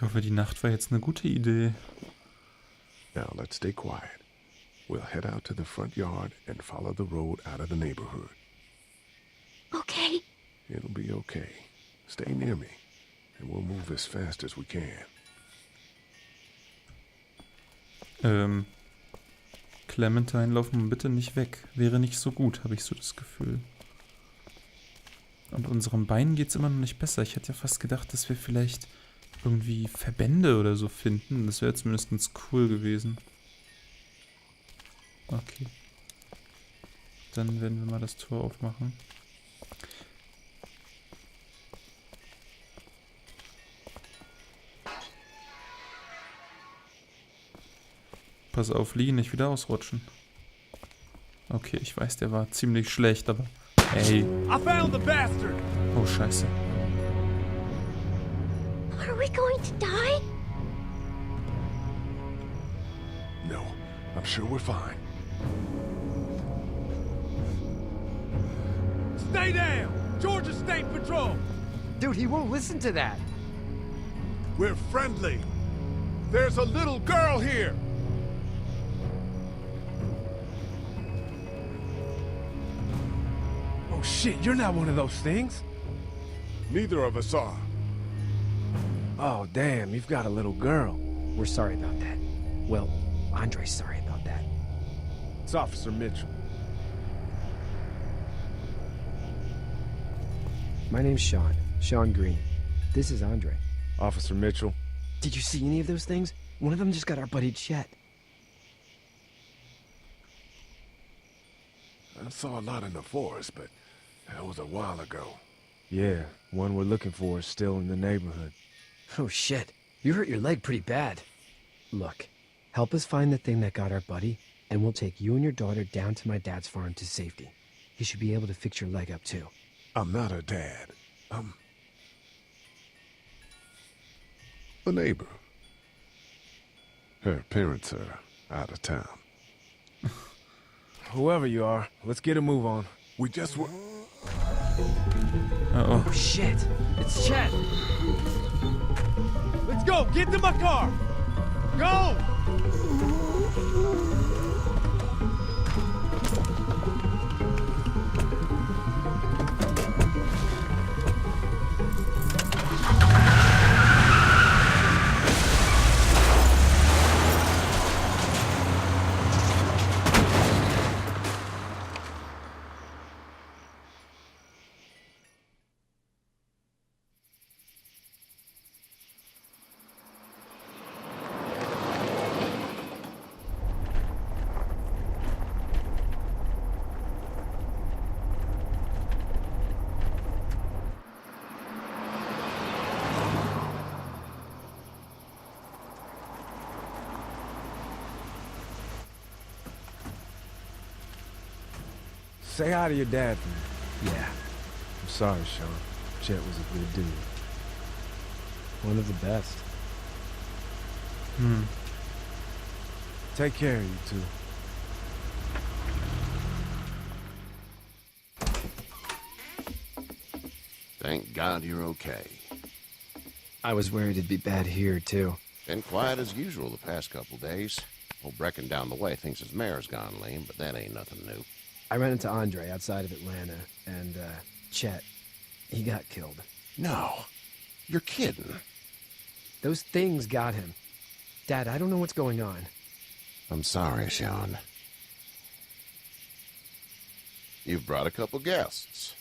Ich hoffe, die Nacht war jetzt eine gute Idee. Now let's stay quiet. We'll head out to the front yard and follow the road out of the neighborhood. Okay. It'll be okay. Stay near me, and we'll move as fast as we can. Clementine, lauf mal bitte nicht weg. Wäre nicht so gut, habe ich so das Gefühl. Und unserem Bein geht's immer noch nicht besser. Ich hätte ja fast gedacht, dass wir vielleicht irgendwie Verbände oder so finden. Das wäre zumindest ganz cool gewesen. Okay. Dann werden wir mal das Tor aufmachen. Pass auf, Lee, nicht wieder ausrutschen. Okay, ich weiß, der war ziemlich schlecht, aber... Ey. Oh, scheiße. Are we going to die? No, I'm sure we're fine. Stay down! Georgia State Patrol! Dude, he won't listen to that. We're friendly. There's a little girl here. Oh shit, you're not one of those things. Neither of us are. Oh, damn, you've got a little girl. We're sorry about that. Well, Andre's sorry about that. It's Officer Mitchell. My name's Sean. Sean Green. This is Andre. Officer Mitchell. Did you see any of those things? One of them just got our buddy Chet. I saw a lot in the forest, but that was a while ago. Yeah, one we're looking for is still in the neighborhood. Oh, shit. You hurt your leg pretty bad. Look, help us find the thing that got our buddy, and we'll take you and your daughter down to my dad's farm to safety. He should be able to fix your leg up, too. I'm not a dad. I'm a neighbor. Her parents are out of town. Whoever you are, let's get a move on. We just were... Uh-oh. Oh, shit. It's Chet. Let's go! Get to my car! Go! Say hi to your dad for me. Yeah, I'm sorry, Sean. Chet was a good dude. one of the best. Take care of you two. Thank God you're okay. I was worried it'd be bad here, too. Been quiet as usual the past couple days. Old Brecken down the way thinks his mare's gone lame, but that ain't nothing new. I ran into Andre outside of Atlanta, and, Chet. He got killed. No. You're kidding. Those things got him. Dad, I don't know what's going on. I'm sorry, Sean. You've brought a couple guests.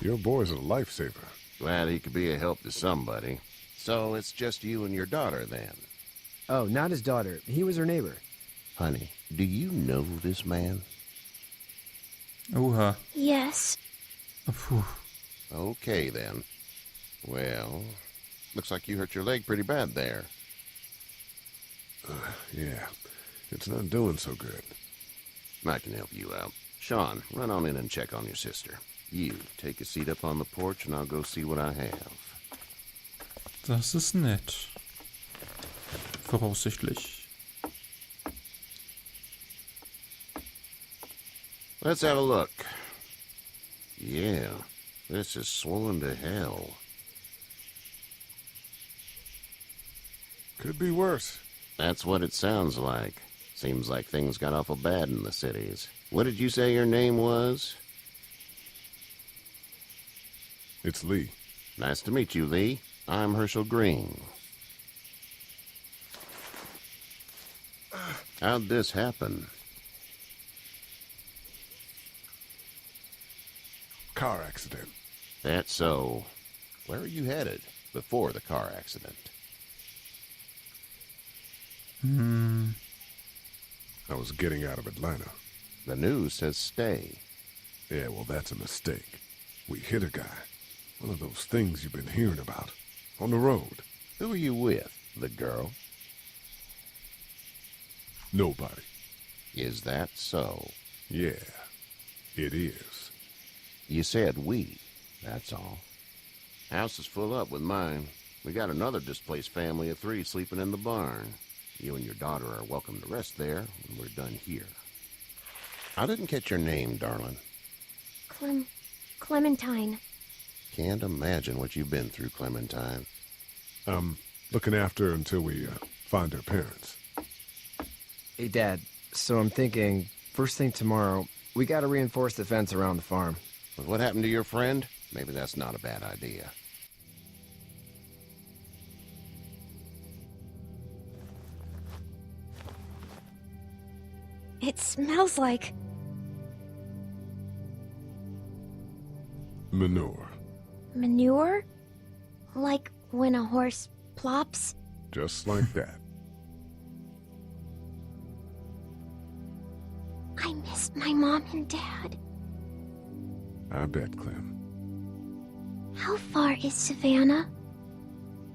Your boy's a lifesaver. Glad he could be a help to somebody. So it's just you and your daughter, then? Oh, not his daughter. He was her neighbor. Honey, do you know this man? Oha. Yes. Puh. Okay, then. Well, looks like you hurt your leg pretty bad there. Yeah, it's not doing so good. I can help you out. Sean, run on in and check on your sister. You, take a seat up on the porch and I'll go see what I have. Das ist nett. Voraussichtlich. Let's have a look. Yeah, This is swollen to hell. Could be worse. That's what it sounds like. Seems like things got awful bad in the cities. What did you say your name was? It's Lee. Nice to meet you, Lee. I'm Hershel Green. How'd this happen? Car accident. That's so. Where are you headed before the car accident? I was getting out of Atlanta. The news says stay. Yeah, well, that's a mistake. We hit a guy. One of those things you've been hearing about. On the road. Who are you with? The girl? Nobody. Is that so? Yeah, it is. You said we. That's all. House is full up with mine. We got another displaced family of 3 sleeping in the barn. You and your daughter are welcome to rest there when we're done here. I didn't catch your name, darling. Clementine. Can't imagine what you've been through, Clementine. I'm looking after her until we find her parents. Hey, Dad. So I'm thinking, first thing tomorrow, we gotta reinforce the fence around the farm. With what happened to your friend, maybe that's not a bad idea. It smells like Manure. manure? Like when a horse plops? Just like that. I missed my mom and dad. I bet, Clem. How far is Savannah?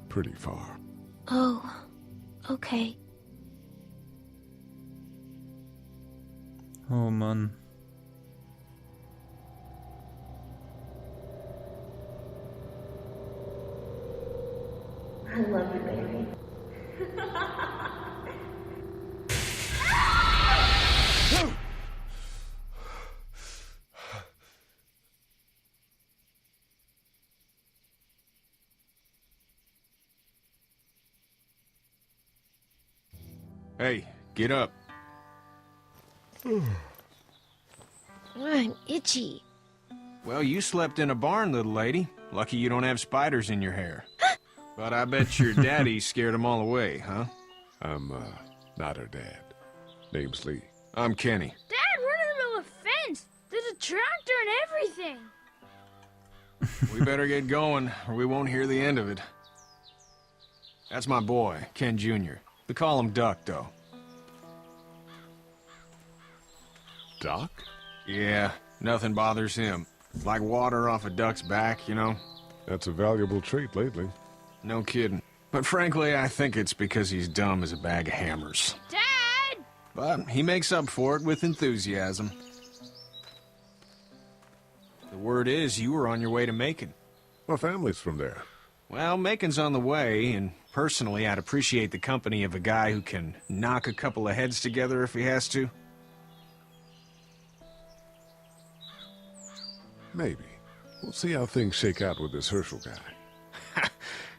Pretty far. Oh, okay. Oh Mann. I love you, baby. Hey, get up. I'm itchy. Well, you slept in a barn, little lady. Lucky you don't have spiders in your hair. But I bet your daddy scared them all away, huh? I'm, not her dad. Name's Lee. I'm Kenny. Dad, we're in the middle of a fence. There's a tractor and everything. We better get going, or we won't hear the end of it. That's my boy, Ken Jr. We call him Duck, though. Doc? Yeah, nothing bothers him. Like water off a duck's back, you know? That's a valuable trait lately. No kidding. But frankly, I think it's because he's dumb as a bag of hammers. Dad! But he makes up for it with enthusiasm. The word is you were on your way to Macon. My family's from there. Well, Macon's on the way, and personally, I'd appreciate the company of a guy who can knock a couple of heads together if he has to. Maybe. We'll see how things shake out with this Hershel guy.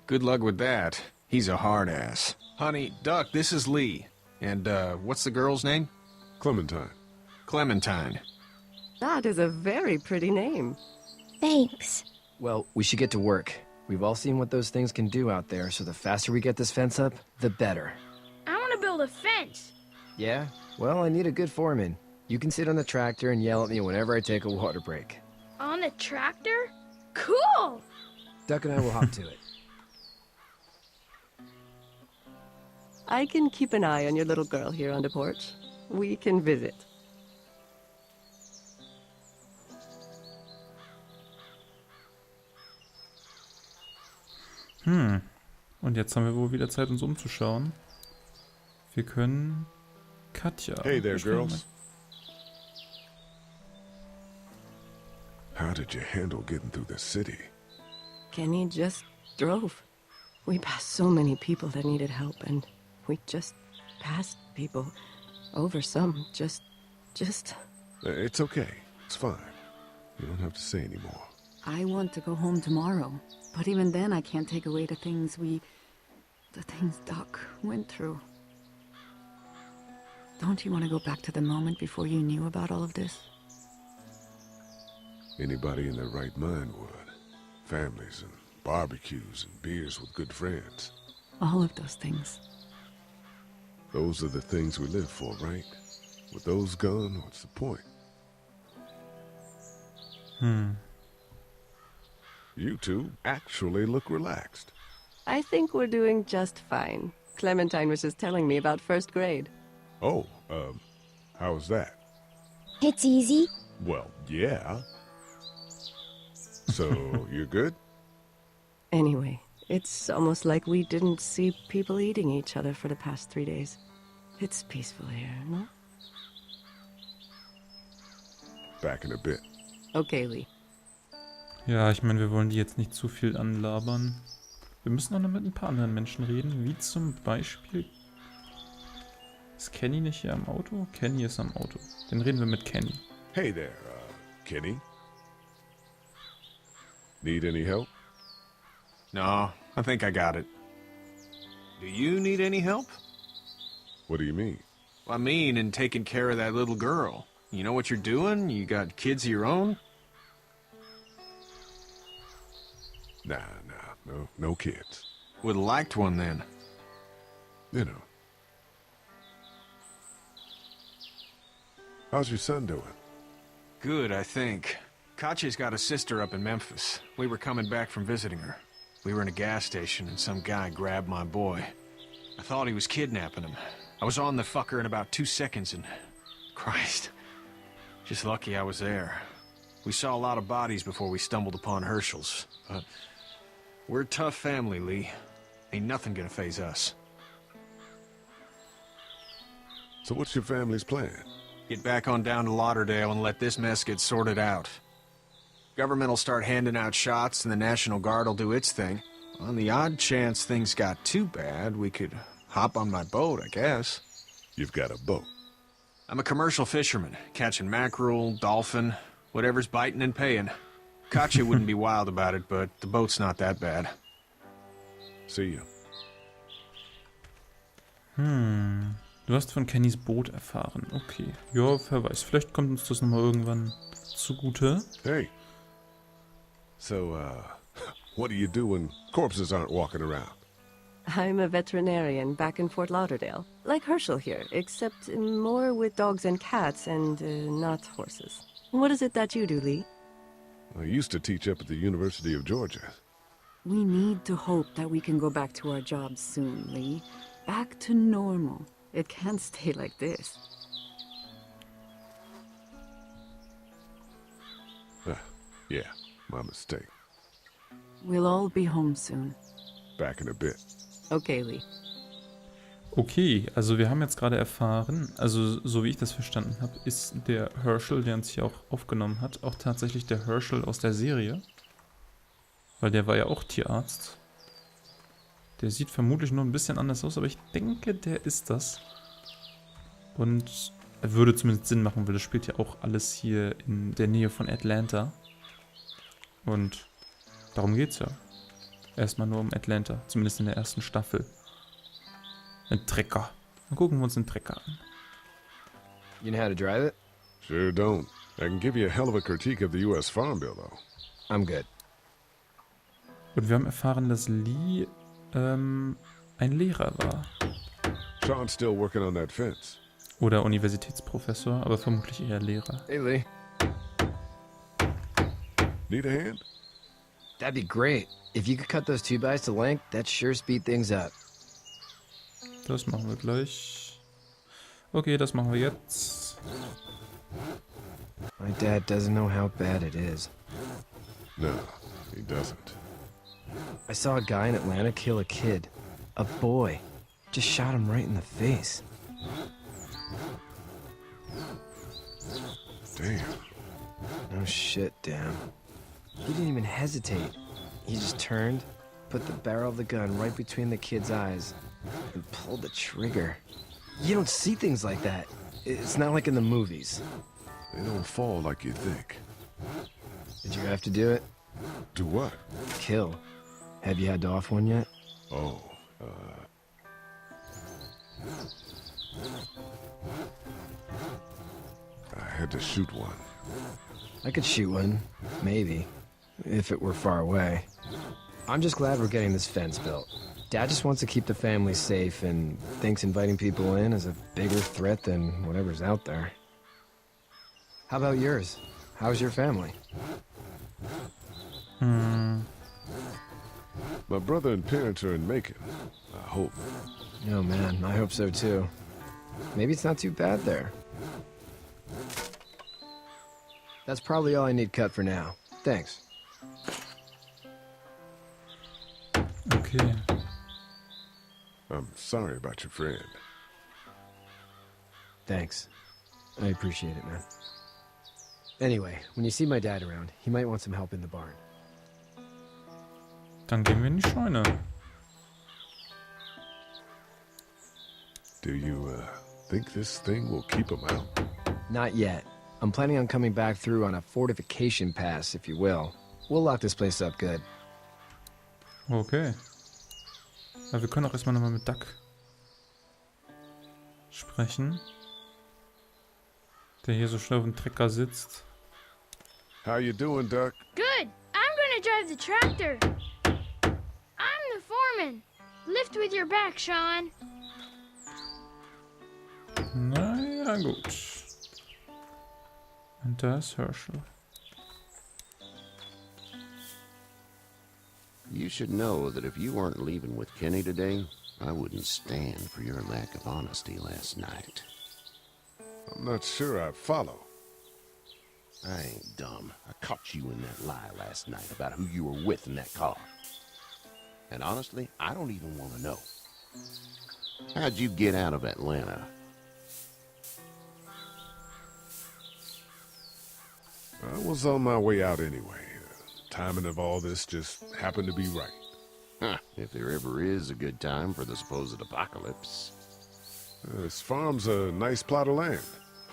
Good luck with that. He's a hard ass. Honey, Duck, this is Lee. And, what's the girl's name? Clementine. Clementine. That is a very pretty name. Thanks. Well, we should get to work. We've all seen what those things can do out there, so the faster we get this fence up, the better. I want to build a fence. Yeah? Well, I need a good foreman. You can sit on the tractor and yell at me whenever I take a water break. On the tractor? Cool! Duck and I will hop to it. I can keep an eye on your little girl here on the porch. We can visit. Und jetzt haben wir wohl wieder Zeit, uns umzuschauen. Wir können Katja. Hey there, besprechen. girls. How did you handle getting through the city? Kenny just drove. We passed so many people that needed help, and we just passed people. Over some, just... It's okay. It's fine. You don't have to say anymore. I want to go home tomorrow. But even then, I can't take away the things Doc went through. Don't you want to go back to the moment before you knew about all of this? Anybody in their right mind would. Families and barbecues and beers with good friends. All of those things. Those are the things we live for, right? With those gone, what's the point? You two actually look relaxed. I think we're doing just fine. Clementine was just telling me about first grade. Oh, how was that? It's easy. Well, yeah. So, you're good? Anyway, it's almost like we didn't see people eating each other for the past 3 days. It's peaceful here, no? Back in a bit. Okay, Lee. Ja, ich meine, wir wollen die jetzt nicht zu viel anlabern. Wir müssen auch noch mit ein paar anderen Menschen reden, wie zum Beispiel... Ist Kenny nicht hier am Auto? Kenny ist am Auto. Dann reden wir mit Kenny. Hey there, Kenny. Need any help? No, I think I got it. Do you need any help? What do you mean? I mean, in taking care of that little girl. You know what you're doing? You got kids of your own? Nah, no kids. Would've liked one then. You know. How's your son doing? Good, I think. Katya's got a sister up in Memphis. We were coming back from visiting her. We were in a gas station and some guy grabbed my boy. I thought he was kidnapping him. I was on the fucker in about 2 seconds and... Christ. Just lucky I was there. We saw a lot of bodies before we stumbled upon Hershel's. But we're a tough family, Lee. Ain't nothing gonna faze us. So what's your family's plan? Get back on down to Lauderdale and let this mess get sorted out. Government will start handing out shots and the National Guard will do its thing. On the odd chance things got too bad, we could hop on my boat, I guess. You've got a boat. I'm a commercial fisherman, catching mackerel, dolphin, whatever's biting and paying. Katya wouldn't be wild about it, but the boat's not that bad. See you. Du hast von Kennys Boot erfahren. Okay. Ja, wer weiß. Vielleicht kommt uns das nochmal irgendwann zugute. Hey. So, what do you do when corpses aren't walking around? I'm a veterinarian back in Fort Lauderdale. Like Hershel here, except more with dogs and cats and not horses. What is it that you do, Lee? I used to teach up at the University of Georgia. We need to hope that we can go back to our jobs soon, Lee. Back to normal. It can't stay like this. Yeah, my mistake. We'll all be home soon. Back in a bit. Okay, Lee. Okay, also wir haben jetzt gerade erfahren, also so wie ich das verstanden habe, ist der Hershel, der uns hier auch aufgenommen hat, auch tatsächlich der Hershel aus der Serie. Weil der war ja auch Tierarzt. Der sieht vermutlich nur ein bisschen anders aus, aber ich denke, der ist das. Und er würde zumindest Sinn machen, weil das spielt ja auch alles hier in der Nähe von Atlanta. Und darum geht's ja. Erstmal nur um Atlanta, zumindest in der ersten Staffel. Ein Trecker. Dann gucken wir uns den Trecker an. You know how to drive it? Sure don't. I can give you a hell of a critique of the U.S. Farm Bill, though. I'm good. Und wir haben erfahren, dass Lee ein Lehrer war. Sean's still working on that fence. Oder Universitätsprofessor, aber vermutlich eher Lehrer. Hey, Lee. Need a hand? That'd be great. If you could cut those 2x to length, that'd sure speed things up. Das machen wir gleich. Okay, das machen wir jetzt. My dad doesn't know how bad it is. No, he doesn't. I saw a guy in Atlanta kill a kid. A boy. Just shot him right in the face. Damn. No shit, damn. He didn't even hesitate. He just turned, put the barrel of the gun right between the kid's eyes, and pulled the trigger. You don't see things like that. It's not like in the movies. They don't fall like you think. Did you have to do it? Do what? Kill. Have you had to off one yet? Oh, I had to shoot one. I could shoot one. Maybe. If it were far away. I'm just glad we're getting this fence built. Dad just wants to keep the family safe and thinks inviting people in is a bigger threat than whatever's out there. How about yours? How's your family? My brother and parents are in Macon. I hope. Oh man, I hope so too. Maybe it's not too bad there. That's probably all I need cut for now. Thanks. Okay. I'm sorry about your friend. Thanks. I appreciate it, man. Anyway, when you see my dad around, he might want some help in the barn. Dann gehen wir in die Scheune. Do you, think this thing will keep him out? Not yet. I'm planning on coming back through on a fortification pass, if you will. We'll lock this place up good. Okay. Aber wir können auch erstmal nochmal mit Duck sprechen. Der hier so schnell auf dem Trecker sitzt. How you doing, Duck? Good. I'm gonna drive the tractor. I'm the foreman. Lift with your back, Sean. Na ja, gut. Und da ist Hershel. You should know that if you weren't leaving with Kenny today, I wouldn't stand for your lack of honesty last night. I'm not sure I follow. I ain't dumb. I caught you in that lie last night about who you were with in that car. And honestly, I don't even want to know. How'd you get out of Atlanta? I was on my way out anyway. Timing of all this just happened to be right. Huh, if there ever is a good time for the supposed apocalypse. This farm's a nice plot of land.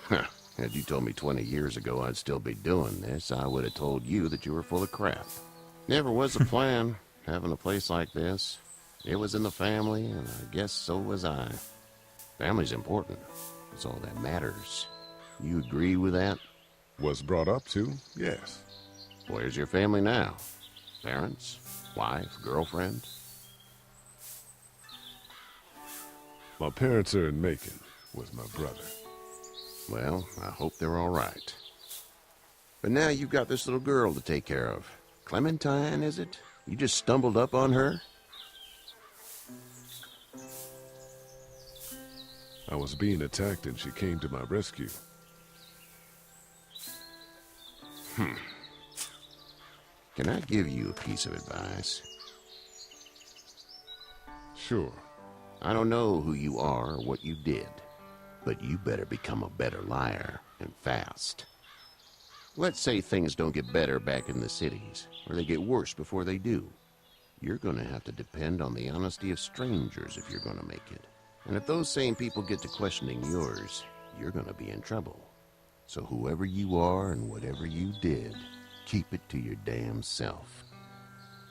Huh, had you told me 20 years ago I'd still be doing this, I would have told you that you were full of crap. Never was a plan, having a place like this. It was in the family, and I guess so was I. Family's important. It's all that matters. You agree with that? Was brought up to, yes. Where's your family now? Parents? Wife? Girlfriend? My parents are in Macon with my brother. Well, I hope they're all right. But now you've got this little girl to take care of. Clementine, is it? You just stumbled up on her? I was being attacked and she came to my rescue. Can I give you a piece of advice? Sure. I don't know who you are or what you did, but you better become a better liar, and fast. Let's say things don't get better back in the cities, or they get worse before they do. You're gonna have to depend on the honesty of strangers if you're gonna make it. And if those same people get to questioning yours, you're gonna be in trouble. So whoever you are and whatever you did, keep it to your damn self.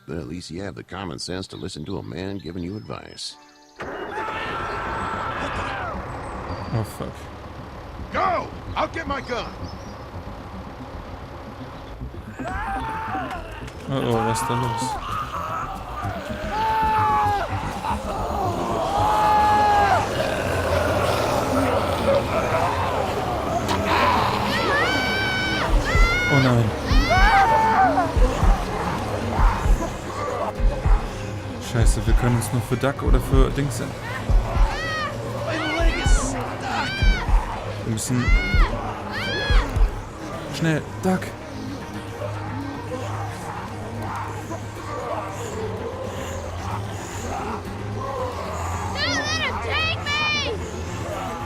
But at least you have the common sense to listen to a man giving you advice. Oh fuck. Go! I'll get my gun. Oh, was ist da los? Oh nein. Scheiße, wir können uns nur für Duck oder für Dings sein. Wir müssen... Schnell, Duck!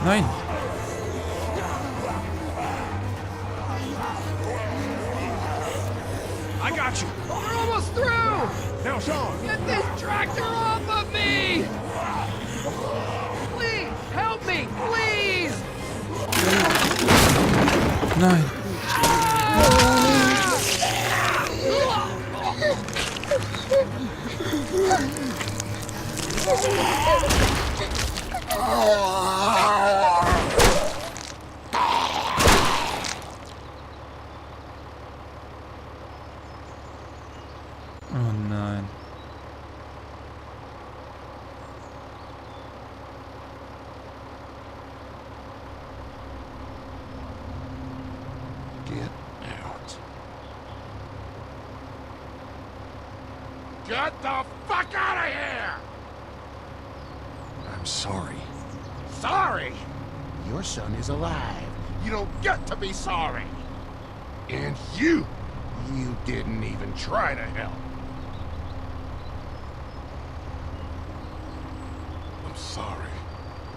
Nein! I got you. We're almost through! Now, Sean. Get this tractor off of me! Please, help me, please! Nein! Oh nein. Get out. Get the fuck out of here! I'm sorry. Sorry? Your son is alive. You don't get to be sorry. And you didn't even try to help. I'm sorry.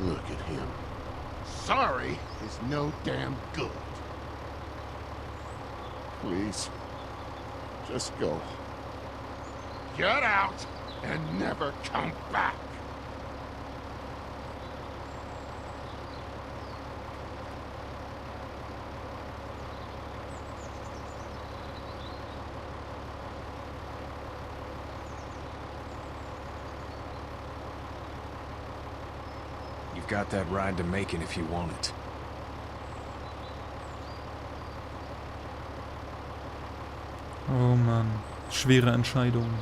Look at him. Sorry is no damn good. Please. Just go. Get out and never come back. You've got that ride to Macon if you want it. Oh Mann. Schwere Entscheidung.